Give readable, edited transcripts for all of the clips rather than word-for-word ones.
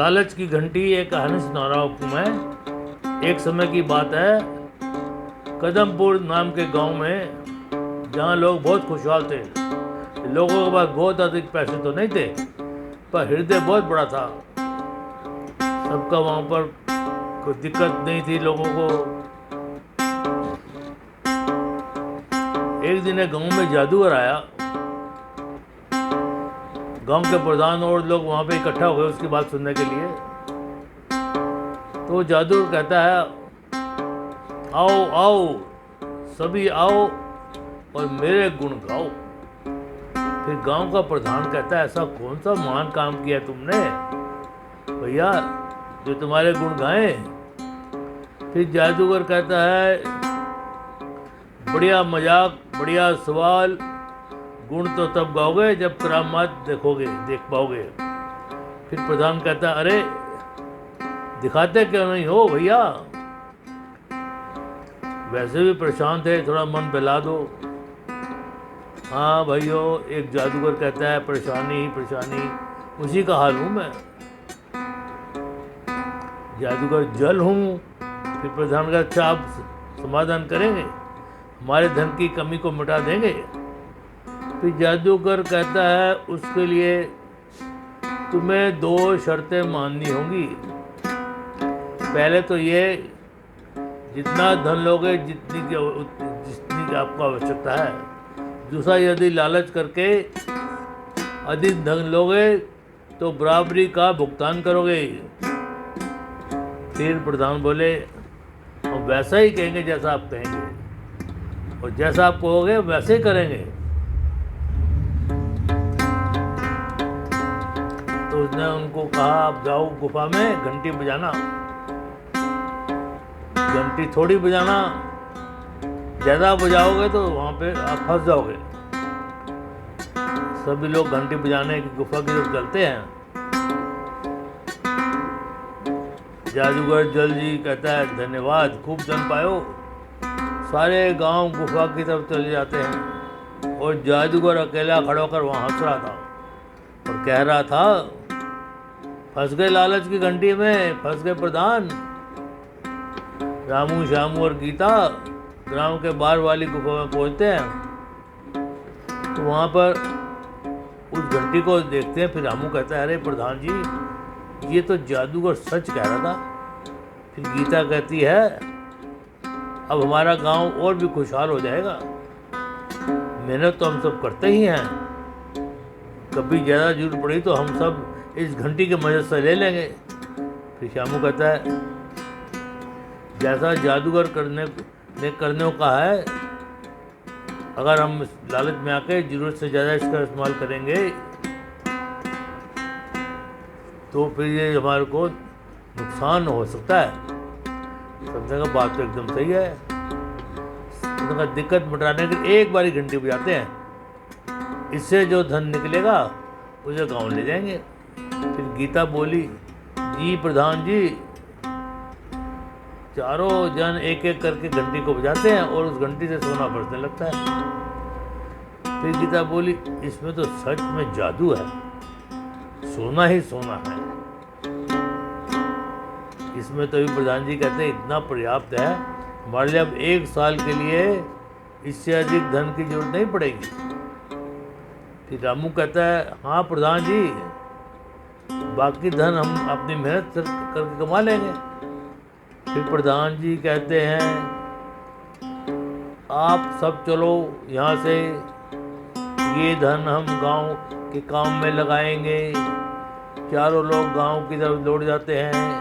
लालच की घंटी एक कहानी सुना रहा हूँ मैं। एक समय की बात है, कदमपुर नाम के गांव में, जहाँ लोग बहुत खुशहाल थे। लोगों के पास बहुत अधिक पैसे तो नहीं थे, पर हृदय बहुत बड़ा था। सबका वहाँ पर कोई दिक्कत नहीं थी लोगों को। एक दिन एक गांव में जादूगर आया। गांव के प्रधान और लोग वहाँ पे इकट्ठा हो गए उसकी बात सुनने के लिए। तो जादूगर कहता है, आओ आओ सभी आओ और मेरे गुण गाओ। फिर गांव का प्रधान कहता है, ऐसा कौन सा महान काम किया तुमने भैया जो तुम्हारे गुण गाएं। फिर जादूगर कहता है, बढ़िया मजाक, बढ़िया सवाल, गुण तो तब गाओगे जब करामात देख पाओगे। फिर प्रधान कहता, अरे दिखाते क्यों नहीं हो भैया, वैसे भी परेशान थे, थोड़ा मन बहला दो। हाँ भाइयों, एक जादूगर कहता है, परेशानी ही परेशानी, उसी का हाल हूँ मैं। जादूगर जल हूँ। फिर प्रधान का, अच्छा आप समाधान करेंगे, हमारे धन की कमी को मिटा देंगे। फिर जादूगर कहता है, उसके लिए तुम्हें 2 शर्तें माननी होंगी। पहले तो ये, जितना धन लोगे जितनी की आपको आवश्यकता है। दूसरा, यदि लालच करके अधिक धन लोगे तो बराबरी का भुगतान करोगे। फिर प्रधान बोले, हम वैसा ही कहेंगे जैसा आप कहेंगे, और जैसा आप कहोगे वैसे ही करेंगे। तो उसने उनको कहा, आप जाओ गुफा में घंटी बजाना। घंटी थोड़ी बजाना, ज़्यादा बजाओगे तो वहाँ पे आप फंस जाओगे। सभी लोग घंटी बजाने की गुफा की तरफ चलते हैं। जादूगर जल जी कहता है, धन्यवाद, खूब धन पायो। सारे गांव गुफा की तरफ चले जाते हैं और जादूगर अकेला खड़ा होकर वहाँ हंस रहा था और कह रहा था, फंस गए लालच की घंटी में, फंस गए प्रधान। रामू, श्यामू और गीता ग्राम के बाहर वाली गुफा में पहुंचते हैं तो वहाँ पर उस घंटी को देखते हैं। फिर रामू कहता है, अरे प्रधान जी, ये तो जादूगर सच कह रहा था। फिर गीता कहती है, अब हमारा गांव और भी खुशहाल हो जाएगा। मेहनत तो हम सब करते ही हैं, कभी ज़्यादा जरूरत पड़ी तो हम सब इस घंटी के मदद से ले लेंगे। फिर श्यामू कहता है, जैसा जादूगर करने को कहा है, अगर हम लालच में आके जरूरत से ज़्यादा इसका इस्तेमाल करेंगे तो फिर ये हमारे को नुकसान हो सकता है। समझने का बात तो एकदम सही है। उनका दिक्कत मिटाने के लिए एक बारी घंटी बजाते हैं, इससे जो धन निकलेगा उसे गाँव ले जाएंगे। फिर गीता बोली, जी प्रधान जी, चारों जन एक एक करके घंटी को बजाते हैं और उस घंटी से सोना बरसने लगता है। फिर गीता बोली, इसमें तो सच में जादू है, सोना ही सोना है। इसमें तो भी प्रधान जी कहते हैं, इतना पर्याप्त है हमारे लिए, अब 1 साल के लिए इससे अधिक धन की जरूरत नहीं पड़ेगी। फिर रामू कहता है, हाँ प्रधान जी, बाकी धन हम अपनी मेहनत करके कमा लेंगे। फिर प्रधान जी कहते हैं, आप सब चलो यहाँ से, ये धन हम गांव के काम में लगाएंगे। चारों लोग गांव की तरफ लौट जाते हैं।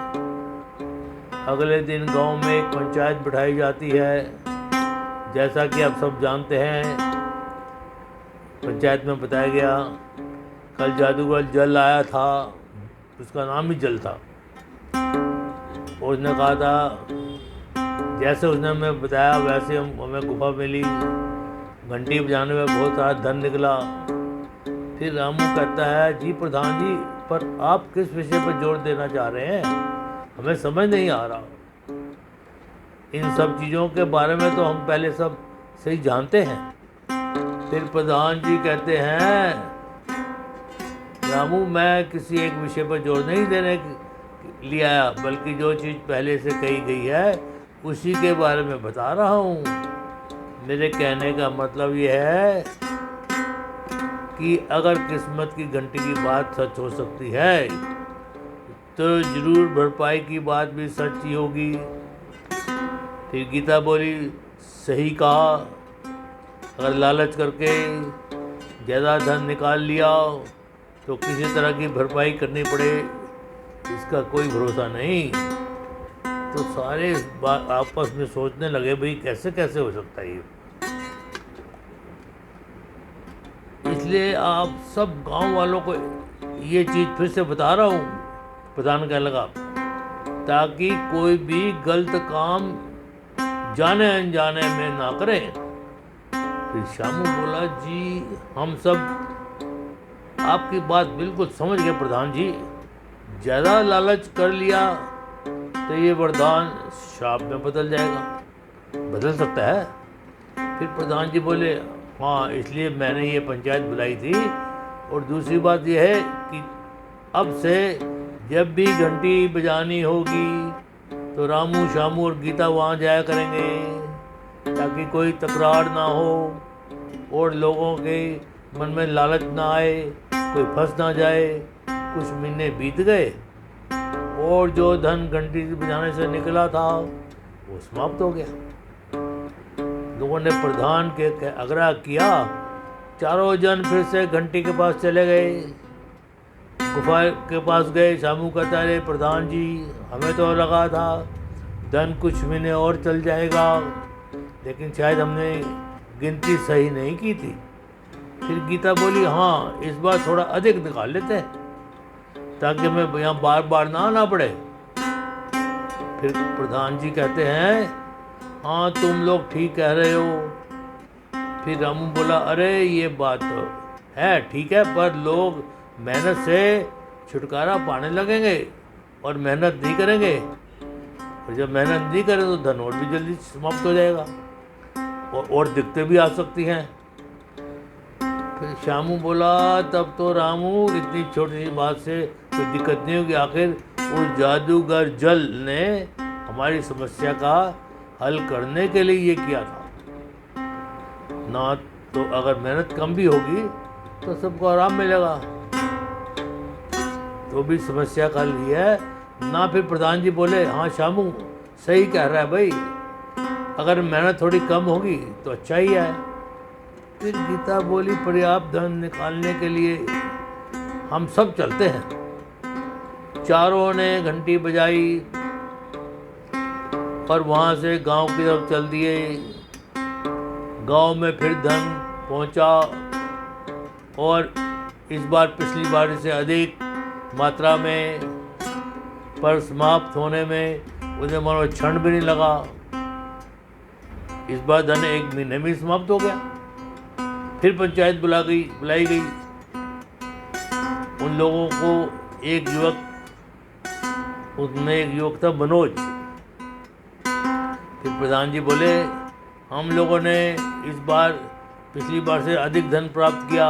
अगले दिन गांव में एक पंचायत बिठाई जाती है। जैसा कि आप सब जानते हैं, पंचायत में बताया गया, कल जादूगर जल आया था, उसका नाम ही जल था। और उसने कहा था, जैसे उसने हमें बताया वैसे हमें गुफा मिली, घंटी बजाने में बहुत सारा धन निकला। फिर रामू कहता है, जी प्रधान जी, पर आप किस विषय पर जोर देना चाह रहे हैं, हमें समझ नहीं आ रहा। इन सब चीज़ों के बारे में तो हम पहले सब सही जानते हैं। फिर प्रधान जी कहते हैं, रामू, मैं किसी एक विषय पर जोर नहीं लिया, बल्कि जो चीज़ पहले से कही गई है उसी के बारे में बता रहा हूँ। मेरे कहने का मतलब यह है कि अगर किस्मत की घंटी की बात सच हो सकती है तो जरूर भरपाई की बात भी सच ही होगी। फिर गीता बोली, सही कहा, अगर लालच करके ज़्यादा धन निकाल लिया तो किसी तरह की भरपाई करनी पड़े इसका कोई भरोसा नहीं। तो सारे आपस में सोचने लगे, भाई कैसे कैसे हो सकता है ये। इसलिए आप सब गांव वालों को ये चीज़ फिर से बता रहा हूँ, प्रधान कहने लगा, ताकि कोई भी गलत काम जाने अनजाने में ना करें। फिर शामू बोला, जी हम सब आपकी बात बिल्कुल समझ गए प्रधान जी। ज़्यादा लालच कर लिया तो ये वरदान श्राप में बदल जाएगा, बदल सकता है। फिर प्रधान जी बोले, हाँ इसलिए मैंने ये पंचायत बुलाई थी। और दूसरी बात यह है कि अब से जब भी घंटी बजानी होगी तो रामू, शामू और गीता वहाँ जाया करेंगे, ताकि कोई तकरार ना हो और लोगों के मन में लालच ना आए, कोई फंस ना जाए। कुछ महीने बीत गए और जो धन घंटी बजाने से निकला था वो समाप्त हो गया। लोगों ने प्रधान के आग्रह किया, चारों जन फिर से घंटी के पास चले गए, गुफा के पास गए। शामू कहता है, प्रधान जी हमें तो लगा था धन कुछ महीने और चल जाएगा, लेकिन शायद हमने गिनती सही नहीं की थी। फिर गीता बोली, हाँ इस बार थोड़ा अधिक निकाल लेते हैं ताकि हमें यहाँ बार बार ना आना पड़े। फिर प्रधान जी कहते हैं, हाँ तुम लोग ठीक कह रहे हो। फिर रामू बोला, अरे ये बात तो है ठीक है, पर लोग मेहनत से छुटकारा पाने लगेंगे और मेहनत नहीं करेंगे, और जब मेहनत नहीं करें तो धन और भी जल्दी समाप्त हो जाएगा और दिक्कतें भी आ सकती हैं। फिर शामू बोला, तब तो रामू इतनी छोटी सी बात से कोई दिक्कत नहीं होगी, आखिर उस जादूगर जल ने हमारी समस्या का हल करने के लिए ये किया था ना। तो अगर मेहनत कम भी होगी तो सबको आराम मिलेगा, तो भी समस्या का हल ही है ना। फिर प्रधान जी बोले, हाँ शामू सही कह रहा है भाई, अगर मेहनत थोड़ी कम होगी तो अच्छा ही है। फिर गीता बोली, पर्याप्त धन निकालने के लिए हम सब चलते हैं। चारों ने घंटी बजाई और वहाँ से गांव की तरफ चल दिए। गांव में फिर धन पहुँचा और इस बार पिछली बार से अधिक मात्रा में, पर समाप्त होने में उन्हें मानो क्षण भी नहीं लगा। इस बार धन 1 महीने में समाप्त हो गया। फिर पंचायत बुलाई गई। उन लोगों को एक युवक, उसमें एक युवक था मनोज। फिर प्रधान जी बोले, हम लोगों ने इस बार पिछली बार से अधिक धन प्राप्त किया,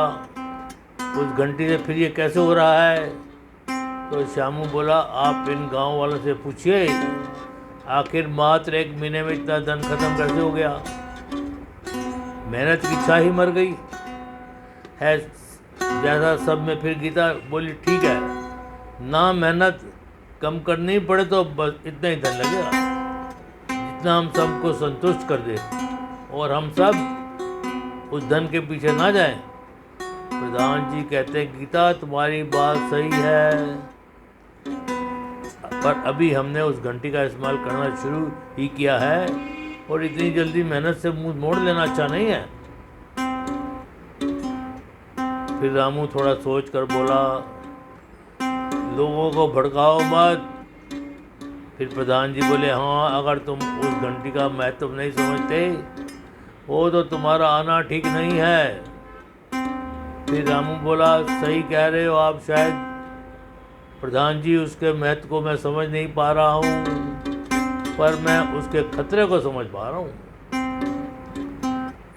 उस घंटी से फिर ये कैसे हो रहा है। तो शामू बोला, आप इन गांव वालों से पूछिए, आखिर मात्र 1 महीने में इतना धन खत्म कैसे हो गया। मेहनत की इच्छा ही मर गई है जैसा सब में। फिर गीता बोली, ठीक है ना, मेहनत कम करनी पड़े तो बस इतना ही धन लगेगा जितना हम सबको संतुष्ट कर दे, और हम सब उस धन के पीछे ना जाएं। प्रधान जी कहते हैं, गीता तुम्हारी बात सही है, पर अभी हमने उस घंटी का इस्तेमाल करना शुरू ही किया है और इतनी जल्दी मेहनत से मुंह मोड़ लेना अच्छा नहीं है। फिर रामू थोड़ा सोच कर बोला, लोगों को भड़काओ मत। फिर प्रधान जी बोले, हाँ अगर तुम उस घंटी का महत्व नहीं समझते हो तो तुम्हारा आना ठीक नहीं है। फिर रामू बोला, सही कह रहे हो आप, शायद प्रधान जी उसके महत्व को मैं समझ नहीं पा रहा हूँ, पर मैं उसके खतरे को समझ पा रहा हूँ,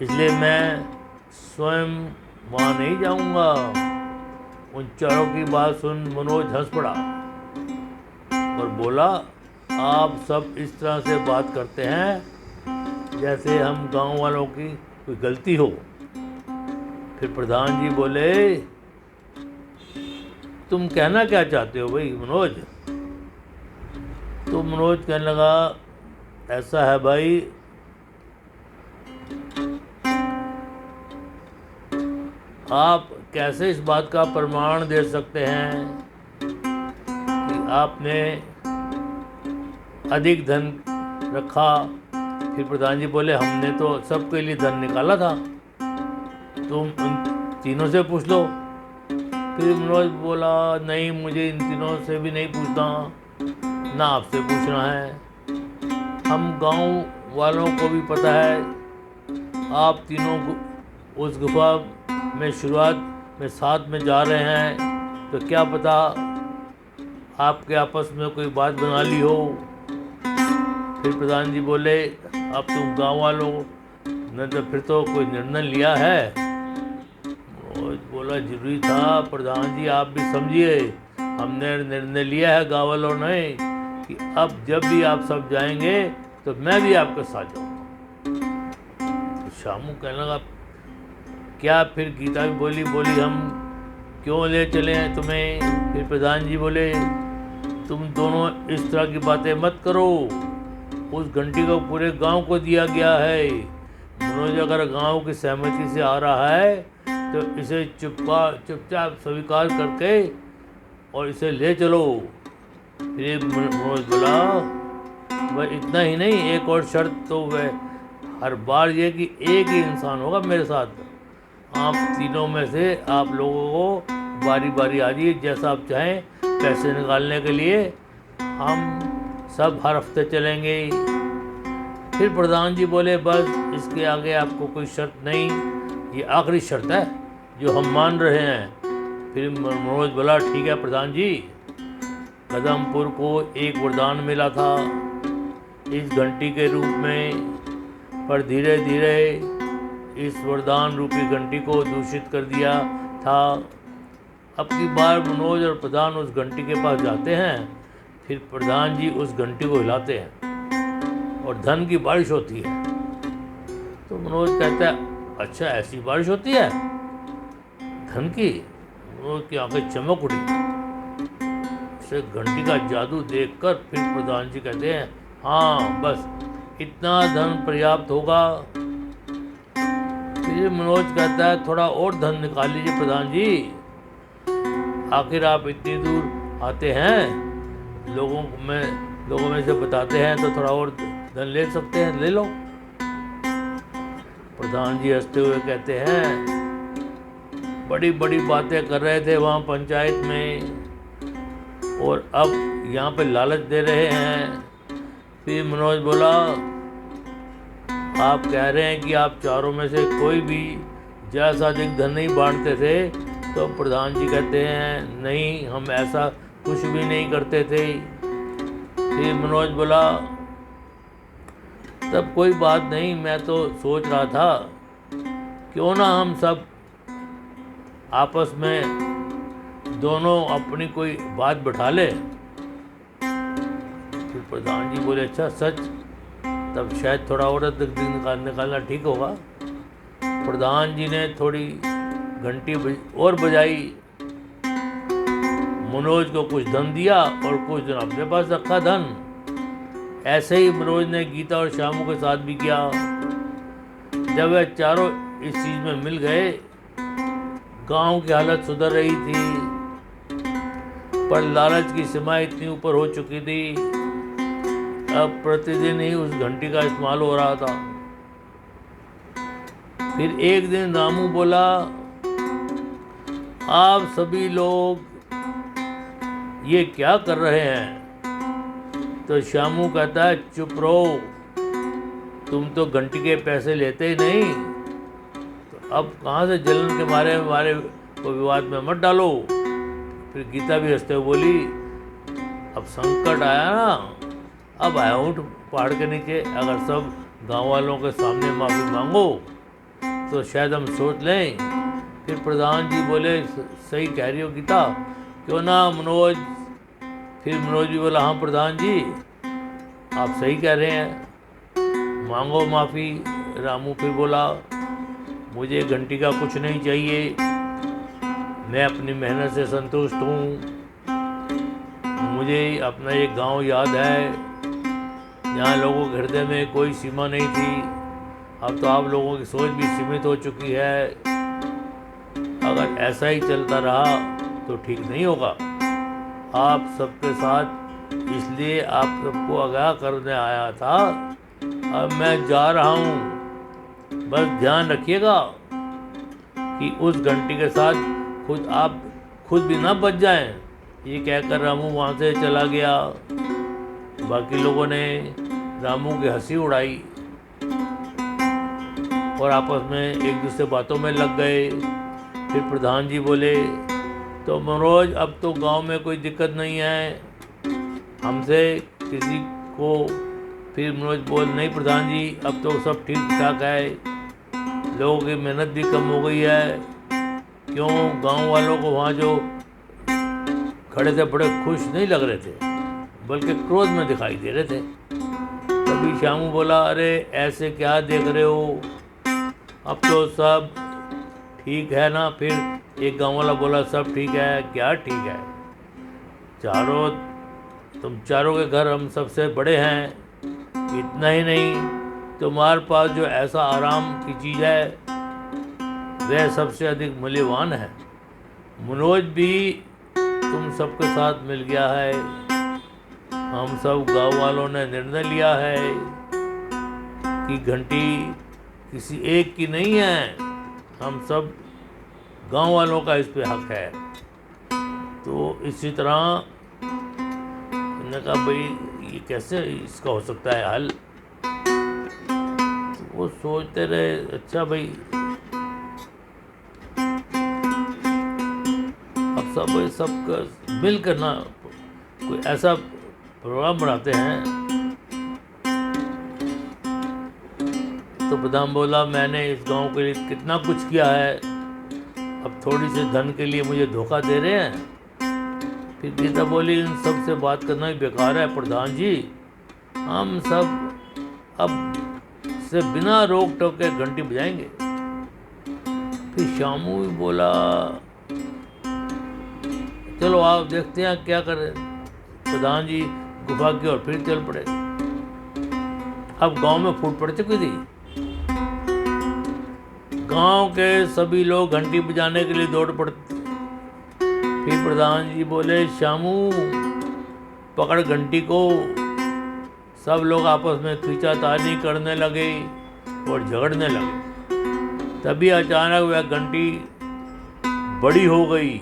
इसलिए मैं स्वयं वहाँ नहीं जाऊँगा। उन चारों की बात सुन मनोज हंस पड़ा। और बोला, आप सब इस तरह से बात करते हैं जैसे हम गांव वालों की कोई गलती हो। फिर प्रधान जी बोले, तुम कहना क्या चाहते हो भाई मनोज? तो मनोज कहने लगा, ऐसा है भाई, आप कैसे इस बात का प्रमाण दे सकते हैं कि आपने अधिक धन रखा? फिर प्रधान जी बोले, हमने तो सबके लिए धन निकाला था, तुम उन तीनों से पूछ लो। फिर मनोज बोला, नहीं, मुझे इन तीनों से भी नहीं पूछना, ना आपसे पूछना है। हम गांव वालों को भी पता है आप तीनों उस गुफा में शुरुआत में साथ में जा रहे हैं, तो क्या पता आपके आपस में कोई बात बना ली हो। फिर प्रधान जी बोले, अब तुम गांव वालों ने तो फिर तो कोई निर्णय लिया है। और बोला, जरूरी था प्रधान जी, आप भी समझिए, हमने निर्णय लिया है गांव वालों ने कि अब जब भी आप सब जाएंगे तो मैं भी आपके साथ जाऊंगा। शामू कहने लगा, क्या? फिर गीता भी बोली हम क्यों ले चले हैं तुम्हें? फिर प्रधान जी बोले, तुम दोनों इस तरह की बातें मत करो, उस घंटी को पूरे गांव को दिया गया है। मनोज अगर गांव की सहमति से आ रहा है तो इसे चुपचाप स्वीकार करके और इसे ले चलो। फिर मनोज बोला, वह इतना ही नहीं, एक और शर्त तो वह हर बार ये कि एक ही इंसान होगा मेरे साथ, आप तीनों में से आप लोगों को बारी बारी आ जाइए, जैसा आप चाहें पैसे निकालने के लिए हम सब हर हफ्ते चलेंगे। फिर प्रधान जी बोले, बस इसके आगे आपको कोई शर्त नहीं, ये आखिरी शर्त है जो हम मान रहे हैं। फिर मनोज बोला, ठीक है प्रधान जी, कदमपुर को एक वरदान मिला था इस घंटी के रूप में, पर धीरे धीरे इस वरदान रूपी घंटी को दूषित कर दिया था। अब की बार मनोज और प्रधान उस घंटी के पास जाते हैं, फिर प्रधान जी उस घंटी को हिलाते हैं और धन की बारिश होती है। तो मनोज कहता है, अच्छा ऐसी बारिश होती है धन की? मनोज की आंखें चमक उठी। उसे घंटी का जादू देखकर फिर प्रधान जी कहते हैं, हाँ बस इतना धन पर्याप्त होगा। फिर मनोज कहता है, थोड़ा और धन निकाल लीजिए प्रधान जी, आखिर आप इतनी दूर आते हैं, लोगों में से बताते हैं तो थोड़ा और धन ले सकते हैं, ले लो। प्रधान जी हंसते हुए कहते हैं, बड़ी बड़ी बातें कर रहे थे वहाँ पंचायत में और अब यहाँ पे लालच दे रहे हैं। फिर मनोज बोला, आप कह रहे हैं कि आप चारों में से कोई भी जैसा अधिक धन नहीं बांटते थे? तो प्रधान जी कहते हैं, नहीं, हम ऐसा कुछ भी नहीं करते थे। फिर मनोज बोला, तब कोई बात नहीं, मैं तो सोच रहा था क्यों ना हम सब आपस में दोनों अपनी कोई बात बैठा ले। फिर प्रधान जी बोले, अच्छा सच? तब शायद थोड़ा और निकालना ठीक होगा। प्रधान जी ने थोड़ी घंटी और बजाई, मनोज को कुछ धन दिया और कुछ धन अपने पास रखा धन। ऐसे ही मनोज ने गीता और शामू के साथ भी किया। जब वे चारों इस चीज में मिल गए, गांव की हालत सुधर रही थी, पर लालच की सीमा इतनी ऊपर हो चुकी थी, अब प्रतिदिन ही उस घंटी का इस्तेमाल हो रहा था। फिर एक दिन रामू बोला, आप सभी लोग ये क्या कर रहे हैं? तो शामू कहता है, चुप रहो, तुम तो घंटी के पैसे लेते ही नहीं, तो अब कहाँ से जलन के मारे हमारे को विवाद में मत डालो। फिर गीता भी हंसते हुए बोली, अब संकट आया ना, अब आया ऊँट पहाड़ के नीचे, अगर सब गांव वालों के सामने माफ़ी मांगो तो शायद हम सोच लें। फिर प्रधान जी बोले, सही कह रही हो गीता, क्यों ना मनोज फिर मनोज भी बोला हाँ प्रधान जी आप सही कह रहे हैं, मांगो माफ़ी। रामू फिर बोला मुझे घंटी का कुछ नहीं चाहिए, मैं अपनी मेहनत से संतुष्ट हूँ। मुझे अपना एक गांव याद है जहाँ लोगों के हृदय में कोई सीमा नहीं थी। अब तो आप लोगों की सोच भी सीमित हो चुकी है। अगर ऐसा ही चलता रहा तो ठीक नहीं होगा। आप सबके साथ इसलिए आप सबको आगाह करने आया था। अब मैं जा रहा हूँ, बस ध्यान रखिएगा कि उस घंटी के साथ आप खुद भी ना बच जाएं। ये कहकर रामू वहाँ से चला गया। बाकी लोगों ने रामू की हंसी उड़ाई और आपस में एक दूसरे बातों में लग गए। फिर प्रधान जी बोले तो मनोज अब तो गांव में कोई दिक्कत नहीं है हमसे किसी को। फिर मनोज बोल नहीं प्रधान जी अब तो सब ठीक ठाक है, लोगों की मेहनत भी कम हो गई है। क्यों गांव वालों को वहाँ जो खड़े थे बड़े खुश नहीं लग रहे थे, बल्कि क्रोध में दिखाई दे रहे थे। तभी श्यामू बोला अरे ऐसे क्या देख रहे हो, अब तो सब ठीक है ना। फिर एक गांव वाला बोला सब ठीक है, क्या ठीक है, तुम चारों के घर हम सबसे बड़े हैं। इतना ही नहीं तुम्हारे पास जो ऐसा आराम की चीज़ है वह सबसे अधिक मूल्यवान है। मनोज भी तुम सबके साथ मिल गया है। हम सब गांव वालों ने निर्णय लिया है कि घंटी किसी एक की नहीं है, हम सब गांव वालों का इस पे हक है। तो इसी तरह मैंने कहा भाई ये कैसे इसका हो सकता है हल। तो वो सोचते रहे अच्छा भाई अब सब मिल कर ना कोई ऐसा प्रोग्राम बनाते हैं। तो प्रधान बोला मैंने इस गांव के लिए कितना कुछ किया है, अब थोड़ी से धन के लिए मुझे धोखा दे रहे हैं। फिर गीता बोली इन सब से बात करना ही बेकार है प्रधान जी, हम सब अब से बिना रोक टोक के घंटी बजाएंगे। फिर श्यामू भी बोला चलो आप देखते हैं क्या करें। प्रधान जी गुफा की ओर फिर चल पड़े। अब गांव में फूट पड़ चुकी थी। गांव के सभी लोग घंटी बजाने के लिए दौड़ पड़ते। फिर प्रधान जी बोले श्यामू पकड़ घंटी को। सब लोग आपस में खींचातानी करने लगे और झगड़ने लगे। तभी अचानक वह घंटी बड़ी हो गई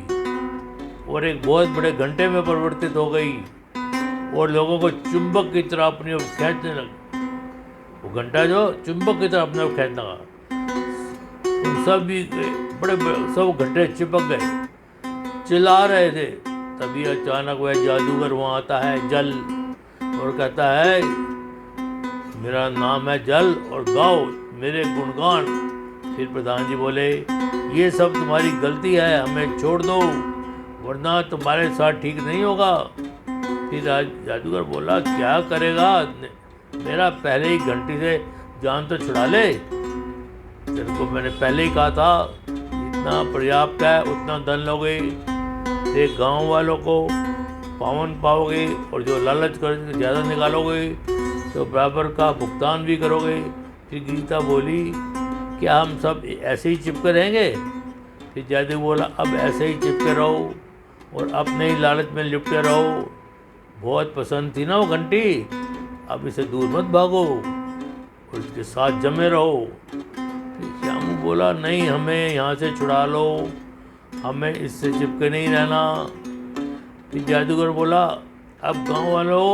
और एक बहुत बड़े घंटे में परिवर्तित हो गई और लोगों को चुंबक की तरह अपनी ओर खींचने लगा। वो घंटा जो चुंबक की तरह अपने ओर खींचने लगा। सब भी बड़े सब घंटे चिपक गए, चिल्ला रहे थे। तभी अचानक वह जादूगर वहाँ आता है जल और कहता है मेरा नाम है जल और गाओ मेरे गुणगान। फिर प्रधान जी बोले ये सब तुम्हारी गलती है, हमें छोड़ दो वरना तुम्हारे साथ ठीक नहीं होगा। फिर जादूगर बोला क्या करेगा, मेरा पहले ही घंटी से जान तो छुड़ा ले। तेरे को मैंने पहले ही कहा था जितना पर्याप्त है उतना धन लोगे, एक गांव वालों को पावन पाओगे और जो लालच कर ज़्यादा निकालोगे तो बराबर का भुगतान भी करोगे। फिर गीता बोली क्या हम सब ऐसे ही चिपके रहेंगे। फिर जादू बोला अब ऐसे ही चिपके रहो और अपने ही लालच में लिपटे रहो। बहुत पसंद थी ना वो घंटी, अब इसे दूर मत भागो और इसके साथ जमे रहो। फिर श्यामू बोला नहीं हमें यहाँ से छुड़ा लो, हमें इससे चिपके नहीं रहना। फिर जादूगर बोला अब गांव वालों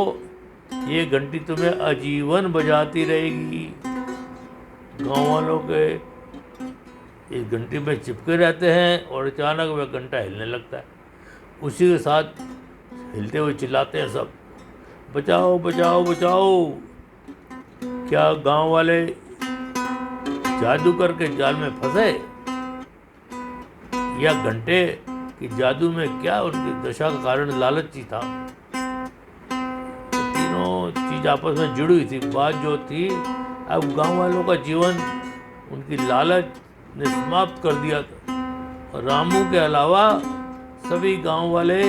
ये घंटी तुम्हें आजीवन बजाती रहेगी। गांव वालों के इस घंटी में चिपके रहते हैं और अचानक वह घंटा हिलने लगता है। उसी के साथ हिलते हुए चिल्लाते हैं सब बचाओ बचाओ बचाओ। क्या गांव वाले जादू करके जाल में फंसे या घंटे कि जादू में क्या उनकी दशा का कारण लालच ही था। चीज़ आपस में जुड़ी हुई थी। बात जो थी, अब गांव वालों का जीवन उनकी लालच ने समाप्त कर दिया था और रामू के अलावा सभी गांव वाले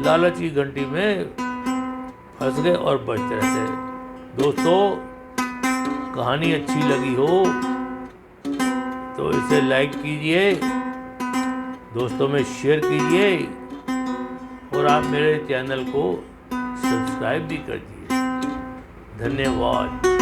लालच की घंटी में फंस गए और बचते रहते। दोस्तों, कहानी अच्छी लगी हो तो इसे लाइक कीजिए, दोस्तों में शेयर कीजिए और आप मेरे चैनल को सब्सक्राइब भी कर दीजिए। धन्यवाद।